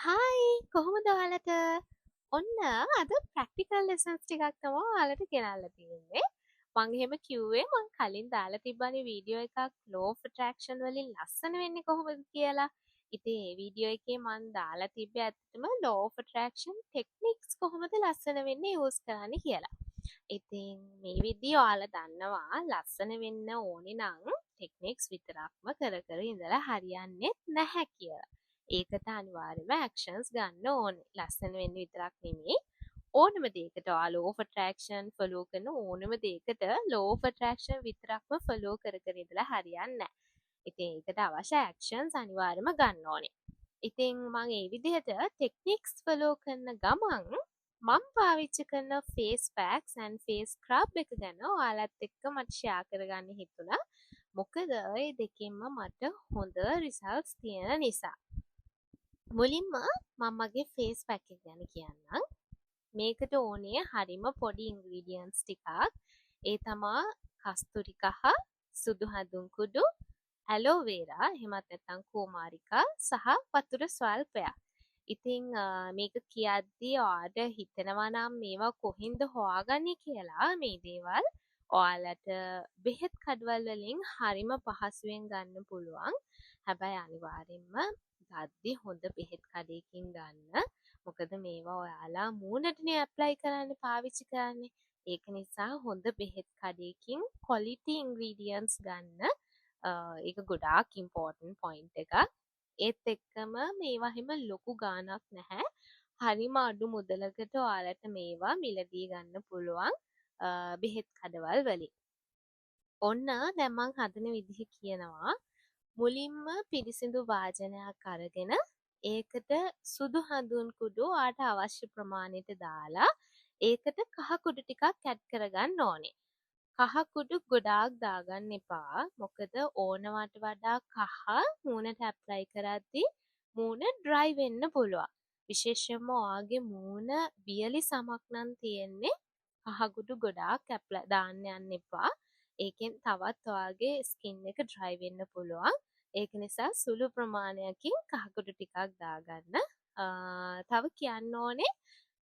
Hi කොහොමද ඔයාලට? ඔන්න අද ප්‍රැක්ටිකල් ලෙසන්ස් ටිකක් තමයි ඔයාලට ගෙනල්ලා තියෙන්නේ. මං එහෙම කිව්වේ මං කලින් දාලා තිබ්බනේ වීඩියෝ එකක් law of attraction වලින් ලස්සන වෙන්නේ කොහොමද කියලා. ඉතින් ඒ වීඩියෝ එකේ මං දාලා තිබ්බේ ඇත්තටම law of attraction techniques කොහොමද ලස්සන වෙන්නේ යූස් කරන්න කියලා. ඉතින් මේ විදිය ඔයාලා දන්නවා ලස්සන වෙන්න ඕනේ නම් ටෙක්නික්ස් විතරක්ම කර කර ඉඳලා හරියන්නේ නැහැ කියලා. ඒකට අනිවාර්යයෙන්ම ඇක්ෂන්ස් ගන්න ඕනේ. ලස්සන වෙන්න විතරක් නෙමෙයි ඕනම දෙයකට law of attraction follow කරන ඕනම දෙයකට law of attraction විතරක්ම follow කර කර ඉඳලා හරියන්නේ නැහැ. ඉතින් ඒකට අවශ්‍ය ඇක්ෂන්ස් අනිවාර්යයෙන්ම ගන්න ඕනේ. ඉතින් මම ඒ විදිහට ටෙක්නික්ස් follow කරන ගමන් මම පාවිච්චි කරන face packs and face scrub එක ගැන ඔයාලත් එක්ක මට ෂෙයා කරගන්න හිතුණා. මොකද ඒ දෙකෙන්ම මට හොඳ රිසල්ට්ස් තියෙන නිසා. මුලින්ම මම මගේ ෆේස් පැක් එක ගැන කියන්නම්. මේකට ඕනේ හරිම පොඩි ඉන්ග්‍රීඩියන්ට්ස් ටිකක්. ඒ තමා කස්තුරි කහ, සුදු හඳුන් කුඩු, ඇලෝවේරා, එහෙමත් නැත්නම් කුමාරිකා සහ වතුර ස්වල්පයක්. ඉතින් මේක කියද්දී ඔයාට හිතෙනවා නම් මේවා කොහෙන්ද හොයාගන්නේ කියලා මේ දේවල් ඔයාලට බෙහෙත් කඩවල් වලින් හරිම පහසුවෙන් ගන්න පුළුවන්. හැබැයි අනිවාර්යෙන්ම ගද්දි හොඳ බෙහෙත් කඩේකින් ගන්න. මොකද මේවා ඔයාලා මූණටනේ ඇප්ලයි කරන්න පාවිච්චි කරන්නේ. ඒක නිසා හොඳ බෙහෙත් කඩේකින් quality ingredients ගන්න. ඒක ගොඩාක් important point එකක්. ඒත් එක්කම මේවා එහෙම ලොකු ගාණක් නැහැ. හරිම අඩු මුදලකට ඔයාලට මේවා මිලදී ගන්න පුළුවන් බෙහෙත් කඩවල් වලින්. ඔන්න දැන් මං හදන විදිහ කියනවා. මුලින්ම පිරිසිදු වාජනයක් අරගෙන ඒකට සුදු හඳුන් කුඩු ඔයාට අවශ්‍ය ප්‍රමාණයට දාලා ඒකට කහ කුඩු ටිකක් ඇඩ් කරගන්න ඕනේ. කහ කුඩු ගොඩාක් දාගන්න එපා. මොකද ඕනවට වඩා කහ මූණට ඇප්ලයි කරද්දී මූණ ඩ්‍රයි වෙන්න පුළුවන්. විශේෂයෙන්ම ඔයාගේ මූණ වියලි සමක් නම් තියෙන්නේ කහ කුඩු ගොඩාක් දාන්න යන්න එපා. ඒකෙන් තවත් ඔයාගේ ස්කින් එක ඩ්‍රයි වෙන්න පුළුවන්. ඒක නිසා සුළු ප්‍රමාණයකින් කහ කුඩු ටිකක් දාගන්න. තව කියන්න ඕනේ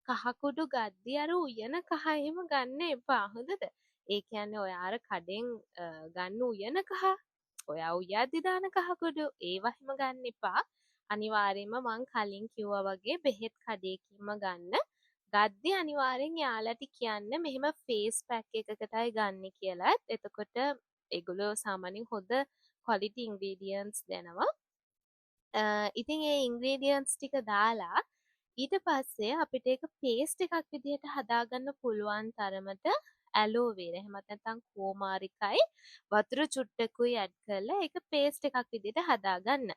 කහ කුඩු ගද්දි අර උයන කහ එහෙම ගන්න එපා. හොඳද? ඒ කියන්නේ ඔයා අර කඩෙන් ගන්න උයන කහ ඔයා උයද්දි දාන කහ කුඩු ඒවා එහෙම ගන්න එපා. අනිවාර්යයෙන්ම මං කලින් කිව්වා වගේ බෙහෙත් කඩේකින්ම ගන්න. ගද්දි අනිවාර්යෙන් යාළුවට කියන්න මෙහෙම ෆේස් පැක් එකකටයි ගන්න කියලාත්. එතකොට ඒගොල්ලෝ සාමාන්‍යයෙන් හොඳ quality ingredients දෙනවා. ඉතින් ඒ ඉන්ග්‍රීඩියන්ට්ස් ටික දාලා ඊට පස්සේ අපිට ඒක පේස්ට් එකක් විදිහට හදාගන්න පුළුවන් තරමට ඇලෝවේරා එහෙමත් නැත්නම් කුමාරිකයි වතුර චුට්ටකුයි ඇඩ් කරලා ඒක පේස්ට් එකක් විදිහට හදාගන්න.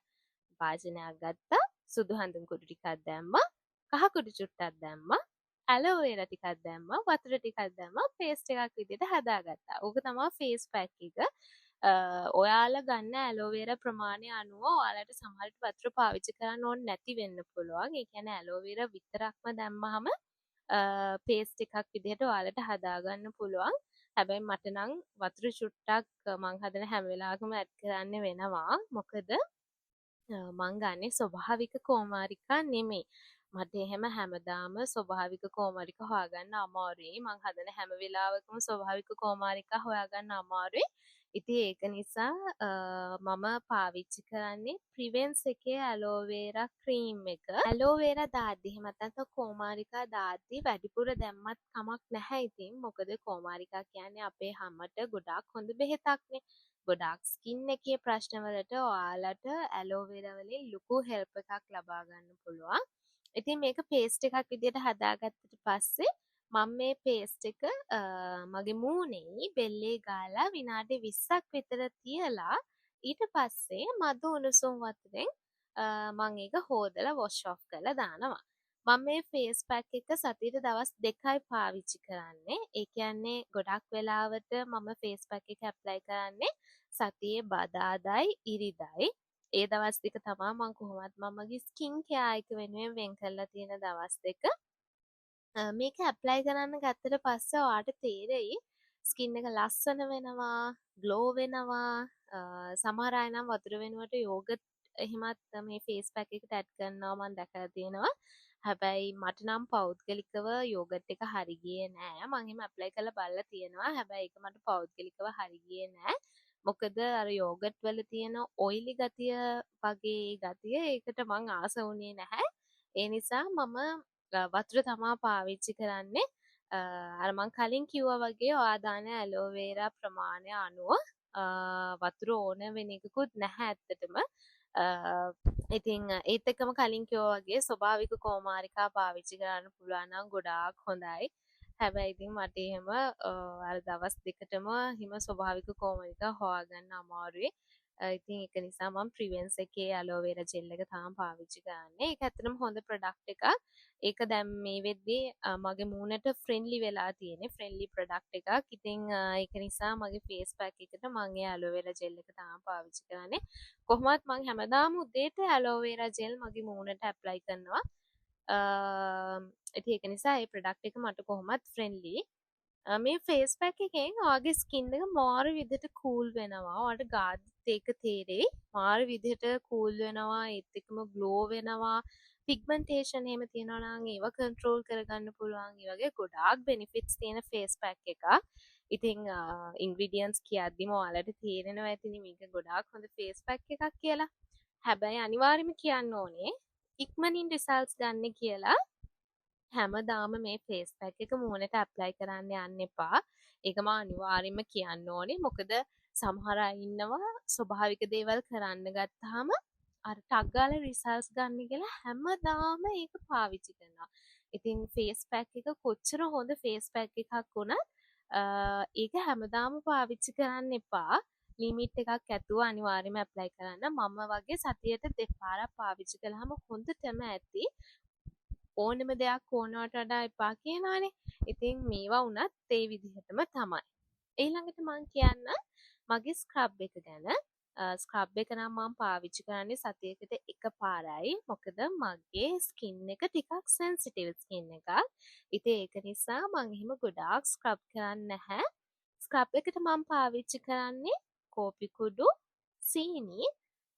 වාජනයක් ගත්තා සුදු හඳුන් කුඩු ටිකක් දැම්මා කහ කුඩු චුට්ටක් දැම්මා ඇලෝවේරා ටිකක් දැම්මා වතුර ටිකක් දැම්මා පේස්ට් එකක් විදිහට හදාගත්තා. ඕක තමයි ෆේස් පැක් එක. ඔයාලා ගන්න ඇලෝවේරා ප්‍රමාණය අනුව ඔයාලට සමහරට වතුර පාවිච්චි කරන්න ඕනේ නැති වෙන්න පුළුවන්. ඒ කියන්නේ ඇලෝවේරා විතරක්ම දැම්මහම පේස්ට් එකක් විදිහට ඔයාලට හදාගන්න පුළුවන්. හැබැයි මට නම් වතුර චුට්ටක් මං හදන හැම වෙලාවකම ඇඩ් කරන්න වෙනවා. මොකද මං ගන්නේ ස්වභාවික කුමාරිකා නෙමෙයි. මට එහෙම හැමදාම ස්වභාවික කුමාරිකා හොයාගන්න අමාරුයි. මං හදන හැම වෙලාවකම ස්වභාවික කුමාරිකා හොයාගන්න අමාරුයි. ඉතින් ඒක නිසා මම පාවිච්චි කරන්නේ ප්‍රිවෙන්ස් එකේ ඇලෝවේරා ක්‍රීම් එක. ඇලෝවේරා දාද්දි එහෙමත් නැත්නම් කුමාරිකා දාද්දි වැඩිපුර දැම්මත් කමක් නැහැ ඉතින්. මොකද කුමාරිකා කියන්නේ අපේ හමට ගොඩාක් හොඳ බෙහෙතක්නේ. ගොඩාක් ස්කින් එකේ ප්‍රශ්න වලට ඔයාලට ඇලෝවේරා වලින් ලොකු හෙල්ප් එකක් ලබා ගන්න පුළුවන්. ඉතින් මේක පේස්ට් එකක් විදිහට හදාගත්තට පස්සේ මම මේ පේස්ට් එක මගේ මූණේ බෙල්ලේ ගාලා විනාඩි 20ක් විතර තියලා ඊට පස්සේ මද උණුසුම් වතුරෙන් මම ඒක හොදලා වොෂ් ඔෆ් කරලා දානවා. මම මේ ෆේස් පැක් එක සතියට දවස් 2යි පාවිච්චි කරන්නේ. ඒ කියන්නේ ගොඩක් වෙලාවට මම ෆේස් පැක් එක ඇප්ලයි කරන්නේ සතියේ බදාදායි ඉරිදයි. ඒ දවස් දෙක තමයි මම කොහොමත් මගේ ස්කින් කෙයාර් එක වෙනුවෙන් වෙන් කරලා තියෙන දවස් දෙක. මේක ඇප්ලයි කරන්න ගත්තට පස්සේ ඔයාට තේරෙයි ස්කින් එක ලස්සන වෙනවා, ග්ලෝ වෙනවා. සමහර අය නම් වතුර වෙනුවට යෝගට් එහෙමත් මේ ෆේස් පැක් එකට ඇඩ් කරනවා මම දැකලා තියෙනවා. හැබැයි මට නම් පෞද්ගලිකව යෝගට් එක හරි ගියේ නෑ. මම එහෙම ඇප්ලයි කරලා බලලා තියෙනවා. හැබැයි ඒක මට පෞද්ගලිකව හරි ගියේ නෑ. මොකද අර යෝගට් වල තියෙන ඔයිලි ගතිය වගේ ගතිය ඒකට මං ආස වුණේ නැහැ. ඒ නිසා මම වතුර තමා පාවිච්චි කරන්නේ. අර මං කලින් කිව්වා වගේ ඔයා දාන ඇලෝවේරා ප්‍රමාණය අනුව වතුර ඕන වෙන එකකුත් නැහැ ඇත්තටම. ඉතින් ඒත් එක්කම කලින් කිව්වා වගේ ස්වභාවික කෝමාරිකා පාවිච්චි කරන්න පුළුවන් නම් ගොඩාක් හොඳයි. හැබැයි ඉතින් මට එහෙම අර දවස් දෙකටම හිම ස්වභාවික කෝමාරිකා හොයාගන්න අමාරුයි. ඉතින් ඒක නිසා මම ප්‍රිවෙන්ස් එකේ ඇලෝවේරා ජෙල් එක තමයි පාවිච්චි කරන්නේ. ඒක ඇත්තටම හොඳ ප්‍රොඩක්ට් එකක්. ඒක දැන් මේ වෙද්දී මගේ මූණට ෆ්‍රෙන්ඩ්ලි වෙලා තියෙන්නේ. ෆ්‍රෙන්ඩ්ලි ප්‍රොඩක්ට් එකක්. ඉතින් ඒක නිසා මගේ ෆේස් පැක් එකට මම ඒ ඇලෝවේරා ජෙල් එක තමයි පාවිච්චි කරන්නේ. කොහොමත් මම හැමදාම උදේට ඇලෝවේරා ජෙල් මගේ මූණට ඇප්ලයි කරනවා. ඉතින් ඒක නිසා මේ ප්‍රොඩක්ට් එක මට කොහොමත් ෆ්‍රෙන්ඩ්ලි. මේ ෆේස් පැක් එකෙන් ඔයාගේ ස්කින් එක මාර විදිහට කූල් වෙනවා. ඔයාලට ගාද්දිත් ඒක තේරෙයි. මාර විදිහට කූල් වෙනවා. ඒත් එක්කම ග්ලෝ වෙනවා. පිග්මන්ටේෂන් එහෙම තියෙනවා නම් ඒව කන්ට්‍රෝල් කරගන්න පුළුවන්. ඒ වගේ ගොඩාක් බෙනිෆිට්ස් තියෙන ෆේස් පැක් එකක්. ඉතින් ඉන්ග්‍රීඩියන්ට්ස් කියද්දිම ඔයාලට තේරෙනවා ඇතිනේ මේක ගොඩාක් හොඳ ෆේස් පැක් එකක් කියලා. හැබැයි අනිවාර්යයෙන්ම කියන්න ඕනේ ඉක්මනින් රිසල්ට්ස් ගන්න කියලා හැමදාම මේ ෆේස් පැක් එක මූණට ඇප්ලයි කරන්න යන්න එපා. ඒක මම අනිවාර්යයෙන්ම කියන්න ඕනේ. මොකද සමහර අය ඉන්නවා ස්වභාවික දේවල් කරන්න ගත්තාම අර ටක් ගාලා රිසල්ට්ස් ගන්න කියලා හැමදාම ඒක පාවිච්චි කරනවා. ඉතින් ෆේස් පැක් එක කොච්චර හොඳ ෆේස් පැක් එකක් වුණත් ඒක හැමදාම පාවිච්චි කරන්න එපා. ලිමිට් එකක් ඇතුව අනිවාර්යයෙන්ම ඇප්ලයි කරන්න. මම වගේ සතියට දෙපාරක් පාවිච්චි කළාම හොඳටම ඇති. ඕනෙම දෙයක් ඕනවට වඩා එපා කියනවනේ. ඉතින් මේවා වුණත් ඒ විදිහටම තමයි. ඊළඟට මම කියන්න මගේ ස්ක්‍රබ් එක ගැන. ස්ක්‍රබ් එක නම් මම පාවිච්චි කරන්නේ සතියකට එකපාරයි. මොකද මගේ ස්කින් එක ටිකක් සෙන්සිටිව් ස්කින් එකක්. ඉතින් ඒක නිසා මම එහෙම ගොඩාක් ස්ක්‍රබ් කරන්නේ නැහැ. ස්ක්‍රබ් එකට මම පාවිච්චි කරන්නේ කෝපි කුඩු, සීනි,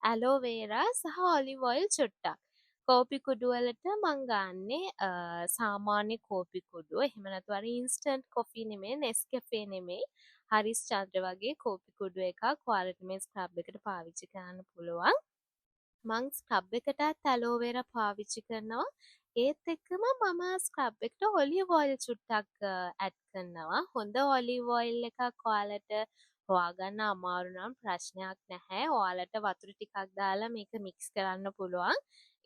ඇලෝවේරා සහ ඔලිව් ඔයිල් චුට්ටක්. කෝපි කුඩු වලට මං ගන්නෙ සාමාන්‍ය කෝපි කුඩු. එහෙම නැතු අර ඉන්ස්ටන්ට් කොෆි නෙමෙයි, නෙස්කැෆේ නෙමෙයි. හරිස් චන්ද්‍ර වගේ කෝපි කුඩු එකක් ඔයාලට මේ ස්ක්‍රබ් එකට පාවිච්චි කරන්න පුළුවන්. මං ස්ක්‍රබ් එකටත් ඇලෝවේරා පාවිච්චි කරනවා. ඒත් එක්කම මම ස්ක්‍රබ් එකට ඔලිව් ඔයිල් චුට්ටක් ඇඩ් කරනවා. හොඳ ඔලිව් ඔයිල් එකක් ඔයාලට හොයාගන්න අමාරු නම් ප්‍රශ්නයක් නැහැ. ඔයාලට වතුර ටිකක් දාලා මේක මික්ස් කරන්න පුළුවන්.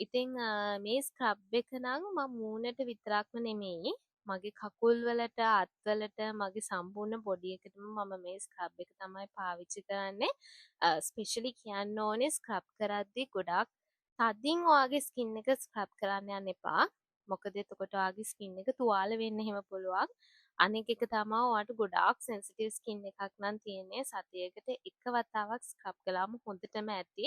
ඉතින් මේ ස්ක්‍රබ් එක නම් මම මූණට විතරක්ම නෙමෙයි මගේ කකුල් වලට අත්වලට මගේ සම්පූර්ණ බොඩි එකටම මම මේ ස්ක්‍රබ් එක තමයි පාවිච්චි කරන්නේ. ස්පෙෂලි කියන්න ඕනේ ස්ක්‍රබ් කරද්දී ගොඩාක් තදින් ඔයාගේ ස්කින් එක ස්ක්‍රබ් කරන්න යන්න එපා. මොකද එතකොට ඔයාගේ ස්කින් එක තුවාල වෙන්න එහෙම පුළුවන්. අනෙක් එක තමයි ඔයාට ගොඩාක් සෙන්සිටිව් ස්කින් එකක් නම් තියෙන්නේ සතියකට එක වතාවක් ස්ක්‍රබ් කළාම හොඳටම ඇති.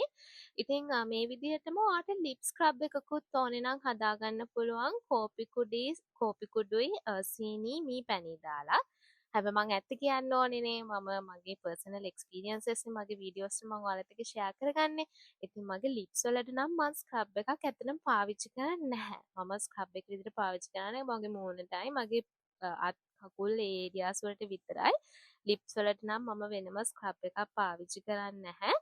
ඉතින් මේ විදිහටම ඔයාට ලිප් ස්ක්‍රබ් එකකුත් ඕනේ නම් හදාගන්න පුළුවන් කෝපි කුඩුයි සීනි මී පැණි දාලා. හැබැයි මම ඇත්ත කියන්න ඕනේනේ මම මගේ පර්සනල් එක්ස්පීරියන්සස් මගේ වීඩියෝස් මම ඔයාලත් එක්ක ෂෙයා කරගන්නේ. ඉතින් මගේ ලිප්ස් වලට නම් මම ස්ක්‍රබ් එකක් ඇත්තටම පාවිච්චි කරන්නේ නැහැ. මම ස්ක්‍රබ් එක විදිහට පාවිච්චි කරන්නේ මගේ මූණටයි මගේ අත් කකුල් ඒරියාස් වලට විතරයි. ලිප්ස් වලට නම් මම වෙනම ස්ක්‍රබ් එකක් පාවිච්චි කරන්නේ නැහැ.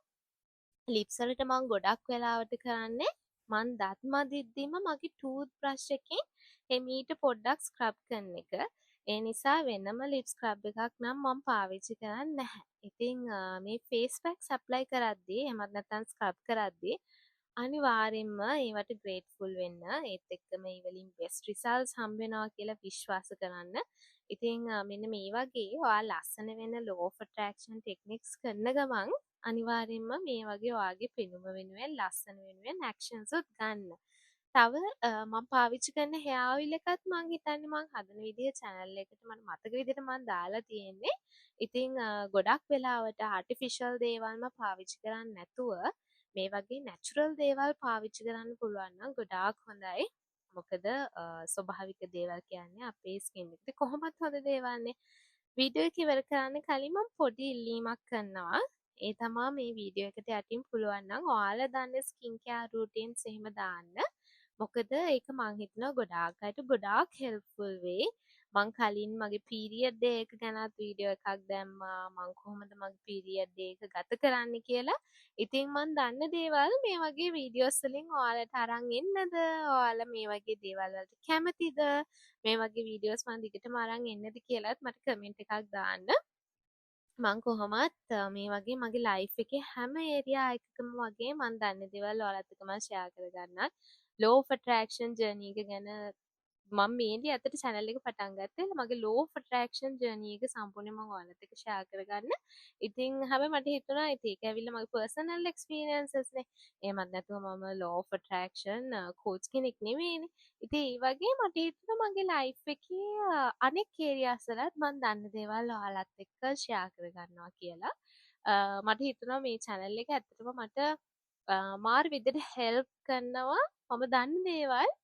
ලිප්ස් වලට මම ගොඩක් වෙලාවට කරන්නේ මං දත් මදිද්දිම මගේ ටූත් බ්‍රෂ් එකෙන් එමීට පොඩ්ඩක් ස්ක්‍රබ් කරන එක. ඒ නිසා වෙනම ලිප් ස්ක්‍රබ් එකක් නම් මම පාවිච්චි කරන්නේ නැහැ. ඉතින් මේ ෆේස් පැක්ස් ඇප්ලයි කරද්දී එහෙමත් නැත්නම් ස්ක්‍රබ් කරද්දී අනිවාර්යෙන්ම ඒවට ග්‍රේට්ෆුල් වෙන්න. ඒත් එක්කම ඒ වලින් බෙස්ට් රිසල්ට්ස් හම්බ වෙනවා කියලා විශ්වාස කරන්න. ඉතින් මෙන්න මේ වගේ ඔයා ලස්සන වෙන ලෝ ඔෆ් ඇට්‍රැක්ෂන් ටෙක්නික්ස් කරන ගමන් අනිවාර්යෙන්ම මේ වගේ ඔයාගේ පෙනුම වෙනුවෙන් ලස්සන වෙනුවෙන් ඇක්ෂන්ස් උත් ගන්න. තව මම පාවිච්චි කරන හෙයා ඔයිල් එකත් මං හිතන්නේ මං හදන විදිහ channel එකට මට මතක විදිහට මං දාලා තියෙන්නේ. ඉතින් ගොඩක් වෙලාවට ආටිෆිෂල් දේවල්ම පාවිච්චි කරන්නේ නැතුව මේ වගේ නැචරල් දේවල් පාවිච්චි කරන්න පුළුවන් නම් ගොඩාක් හොඳයි. මොකද ස්වභාවික දේවල් කියන්නේ අපේ ස්කින් එකට කොහොමත් හොඳ දේවල්නේ. වීඩියෝ එක ඉවර කරන්න කලින් මම පොඩි ඉල්ලීමක් කරනවා. ඒ තමා මේ වීඩියෝ එකට යටින් පුළුවන් නම් ඔයාලා දන්න ස්කින් කෙයාර් රූටින්ස් එහෙම දාන්න. මොකද ඒක මං හිතනවා ගොඩාක් අයට ගොඩාක් හෙල්ප්ෆුල් වෙයි. මං කලින් මගේ පීරියඩ් ඩේ එක ගැනත් වීඩියෝ එකක් දැම්මා. මං කොහොමද මගේ පීරියඩ් ඩේ එක ගත කරන්නේ කියලා. ඉතින් මං දන්න දේවල් මේ වගේ වීඩියෝස් වලින් ඔයාලට අරන් එන්නද? ඔයාලා මේ වගේ දේවල් වලට කැමතිද? මේ වගේ වීඩියෝස් මං දිගටම අරන් එන්නද කියලාත් මට කමෙන්ට් එකක් දාන්න. මං කොහොමත් මේ වගේ මගේ ලයිෆ් එකේ හැම ඒරියා එකකම වගේ මං දන්න දේවල් ඔයාලත් එක්ක මම ෂෙයා කරගන්නම්. ලෝ ඔෆ් ඇට්‍රැක්ෂන් ජර්නි එක ගැන මම මේන්ලි ඇත්තට channel එක පටන් ගත්තේ මගේ law of attraction journey එක සම්පූර්ණයෙන් මම ඔයාලත් එක්ක share කරගන්න. ඉතින් හැබැයි මට හිතුණා ඒක ඇවිල්ලා මගේ personal experiences නේ. එහෙමත් නැතුව මම law of attraction coach කෙනෙක් නෙවෙයිනේ. ඉතින් ඒ වගේ මට හිතුණා මගේ life එකේ අනෙක් areas වලත් මම දන්න දේවල් ඔයාලත් එක්ක share කරගන්නවා කියලා. මට හිතුණා මේ channel එක ඇත්තටම මට මාර විදිහට help කරනවා මම දන්න දේවල්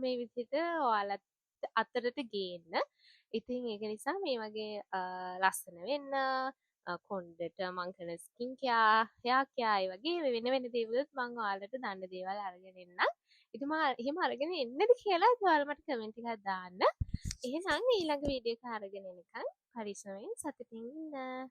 මේ විදිහට ඔයාලත් අතරට ගේන්න. ඉතින් ඒක නිසා මේ වගේ ලස්සන වෙන්න කොණ්ඩෙට මං කරන ස්කින් කෙයාර්, හෙයාර් කෙයාර් වගේ වෙන වෙන දේවලුත් මං ඔයාලට දන්න දේවල් අරගෙන එන්නම්. ඉතින් මම එහෙම අරගෙන එන්නද කියලා ඔයාලා මට කමෙන්ට් එකක් දාන්න. එහෙනම් ඊළඟ වීඩියෝ එක අරගෙන එනකන් පරිස්සමෙන් සතුටින් ඉන්න.